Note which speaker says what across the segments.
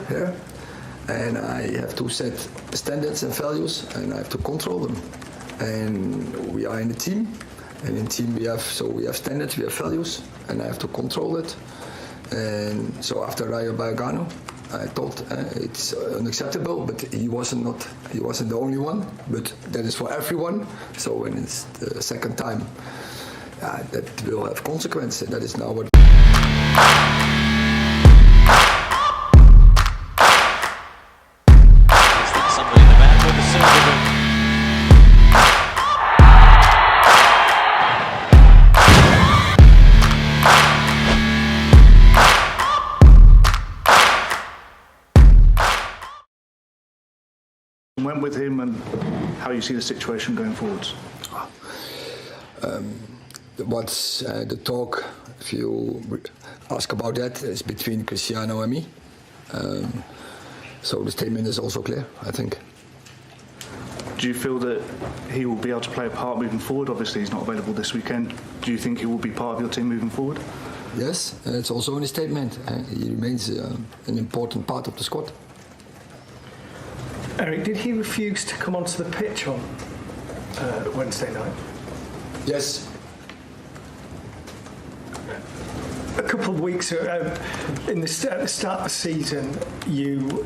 Speaker 1: here, and I have to set standards and values, and I have to control them. And we are in a team, and in team we have standards, we have values, and I have to control it. And so after Rayo Vallecano, I thought it's unacceptable, but he wasn't the only one, but that is for everyone. So when it's the second time, that will have consequences. That is now what.
Speaker 2: Somebody in the back with the silver.
Speaker 3: Went with him and how you see the situation going forwards?
Speaker 1: What's the talk, if you ask about that, is between Cristiano and me. So the statement is also clear, I think.
Speaker 3: Do you feel that he will be able to play a part moving forward? Obviously he's not available this weekend. Do you think he will be part of your team moving forward?
Speaker 1: Yes, it's also in the statement. He remains an important part of the squad.
Speaker 4: Eric, did he refuse to come onto the pitch on Wednesday night?
Speaker 1: Yes.
Speaker 4: A couple of weeks at the start of the season, you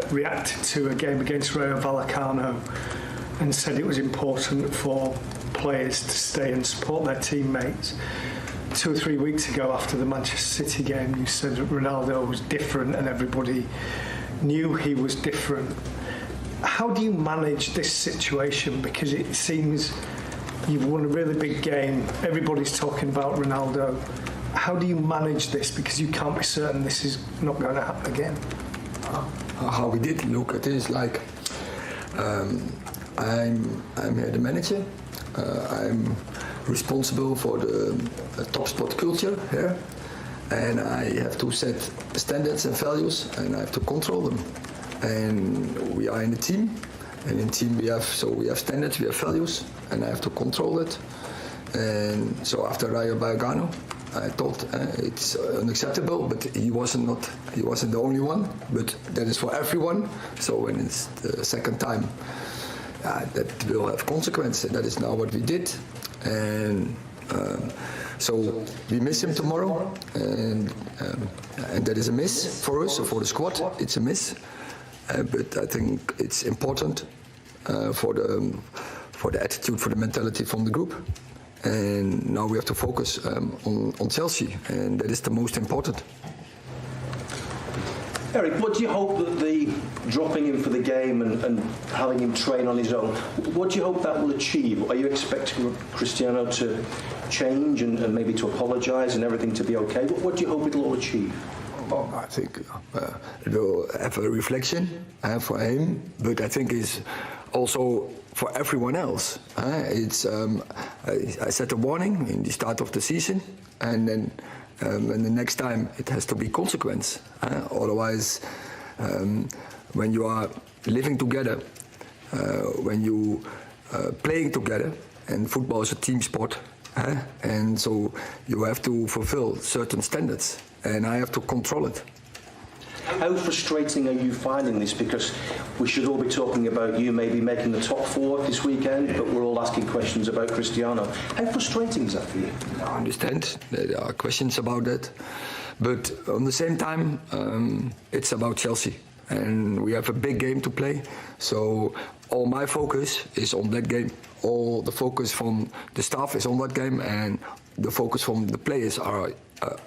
Speaker 4: reacted to a game against Rayo Vallecano and said it was important for players to stay and support their teammates. 2 or 3 weeks ago, after the Manchester City game, you said that Ronaldo was different and everybody knew he was different. How do you manage this situation? Because it seems you've won a really big game. Everybody's talking about Ronaldo. How do you manage this? Because you can't be certain this is not going to happen again.
Speaker 1: How we did look at it is like, I'm here the manager. I'm responsible for the top sport culture here, and I have to set standards and values, and I have to control them. And we are in a team, and in team we have standards, we have values, and I have to control it. And so after Rayo Vallecano, I thought it's unacceptable, but he wasn't the only one, but that is for everyone. So when it's the second time, that will have consequences. That is now what we did, and so we miss him tomorrow, and that is a miss for us, or for the squad. It's a miss. But I think it's important for the attitude, for the mentality from the group. And now we have to focus on Chelsea, and that is the most important.
Speaker 5: Eric, what do you hope that the dropping him for the game and having him train on his own, what do you hope that will achieve? Are you expecting Cristiano to change and maybe to apologise and everything to be okay? What do you hope it'll all achieve?
Speaker 1: I think it will have a reflection for him, but I think it's also for everyone else. I set a warning in the start of the season, and then the next time it has to be consequence. Otherwise, when you are living together, when you playing together, and football is a team sport, and so you have to fulfill certain standards. And I have to control it.
Speaker 5: How frustrating are you finding this? Because we should all be talking about you maybe making the top 4 this weekend, but we're all asking questions about Cristiano. How frustrating is that for you?
Speaker 1: I understand there are questions about that, but on the same time, it's about Chelsea, and we have a big game to play. So all my focus is on that game. All the focus from the staff is on that game, and the focus from the players are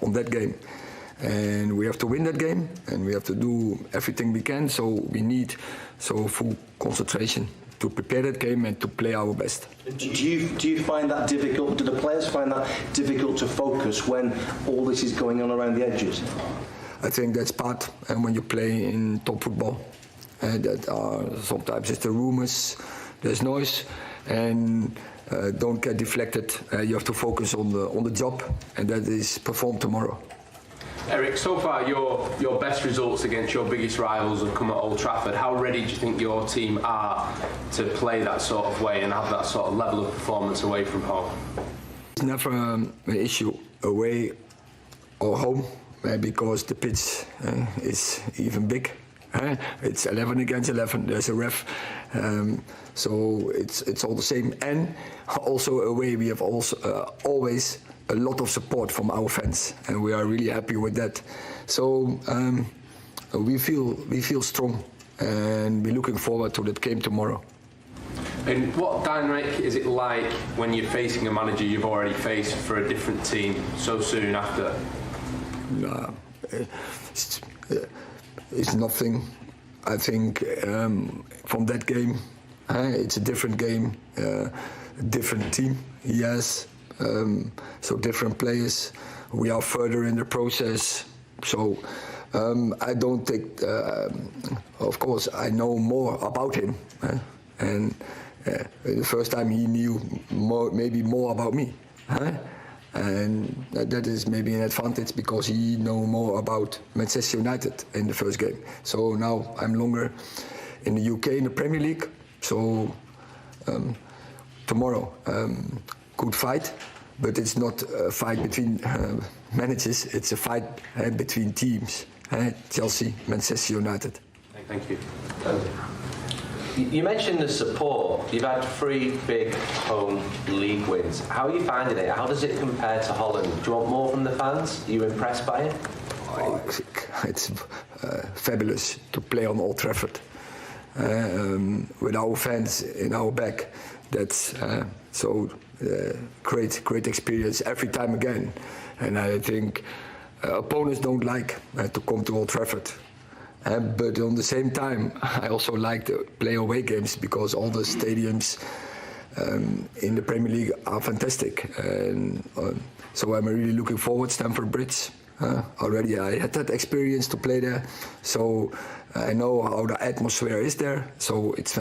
Speaker 1: on that game. And we have to win that game, and we have to do everything we can. So we need full concentration to prepare that game and to play our best.
Speaker 5: Do you find that difficult? Do the players find that difficult to focus when all this is going on around the edges?
Speaker 1: I think that's part, and when you play in top football, that are sometimes it's the rumours, there's noise, and don't get deflected. You have to focus on the job, and that is performed tomorrow.
Speaker 6: Eric, so far your best results against your biggest rivals have come at Old Trafford. How ready do you think your team are to play that sort of way and have that sort of level of performance away from home?
Speaker 1: It's never an issue away or home, because the pitch is even big. It's 11 against 11. There's a ref, so it's all the same. And also away, we have also always a lot of support from our fans, and we are really happy with that. So we feel strong, and we're looking forward to that game tomorrow.
Speaker 6: And what dynamic is it like when you're facing a manager you've already faced for a different team so soon after?
Speaker 1: It's nothing. I think from that game, it's a different game, a different team. Yes, so different players. We are further in the process. So I don't think. Of course, I know more about him, and the first time he knew maybe more about me. And that is maybe an advantage because he know more about Manchester United in the first game. So now I'm longer in the UK in the Premier League. So tomorrow, good fight, but it's not a fight between managers. It's a fight between teams. Chelsea, Manchester United.
Speaker 6: Thank you.
Speaker 7: You mentioned the support. You've had 3 big home league wins. How are you finding it? How does it compare to Holland? Do you want more from the fans? Are you impressed by it?
Speaker 1: It's fabulous to play on Old Trafford with our fans in our back. That's great experience every time again. And I think opponents don't like to come to Old Trafford. But on the same time, I also like to play away games because all the stadiums in the Premier League are fantastic. And so I'm really looking forward to Stamford Bridge. Already I had that experience to play there, so I know how the atmosphere is there. So it's